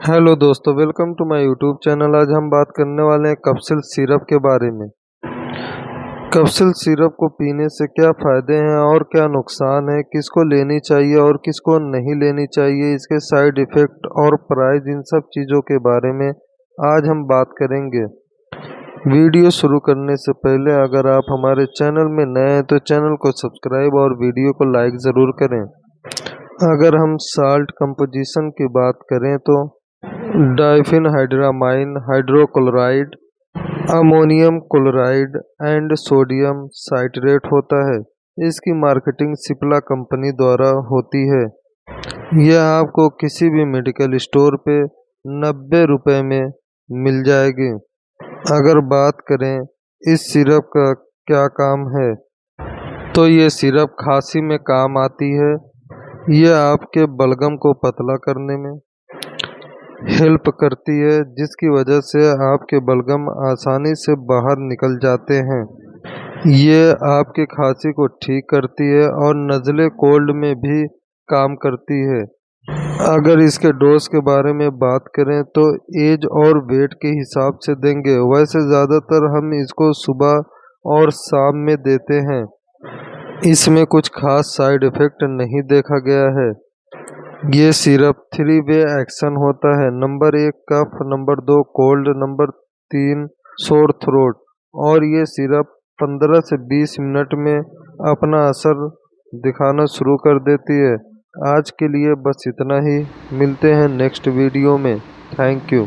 Hello दोस्तों, welcome to my YouTube channel. आज हम बात करने वाले हैं कप्सिल सिरप के बारे में। कप्सिल सिरप को पीने से क्या फ़ायदे हैं और क्या नुकसान है, किसको लेनी चाहिए और किसको नहीं लेनी चाहिए, इसके साइड इफ़ेक्ट और प्राइस, इन सब चीज़ों के बारे में आज हम बात करेंगे। वीडियो शुरू करने से पहले अगर आप हमारे चैनल में नए हैं तो चैनल को सब्सक्राइब और वीडियो को लाइक ज़रूर करें। अगर हम साल्ट कंपोजिशन की बात करें तो डाइफेनहाइड्रामाइन hydrochloride, ammonium chloride and sodium citrate होता है। इसकी मार्केटिंग सिप्ला कंपनी द्वारा होती है। यह आपको किसी भी मेडिकल स्टोर पे 90 रुपये में मिल जाएगी। अगर बात करें इस सिरप का क्या काम है, तो ये सिरप खांसी में काम आती है। यह आपके बलगम को पतला करने में हेल्प करती है, जिसकी वजह से आपके बलगम आसानी से बाहर निकल जाते हैं। ये आपकी खांसी को ठीक करती है और नज़ले कोल्ड में भी काम करती है। अगर इसके डोज के बारे में बात करें तो एज और वेट के हिसाब से देंगे। वैसे ज़्यादातर हम इसको सुबह और शाम में देते हैं। इसमें कुछ खास साइड इफ़ेक्ट नहीं देखा गया है। ये सिरप 3 वे एक्शन होता है। Number 1 cough, number 2 cold, number 3 sore throat. और ये सिरप 15 से 20 मिनट में अपना असर दिखाना शुरू कर देती है। आज के लिए बस इतना ही। मिलते हैं नेक्स्ट वीडियो में। Thank you.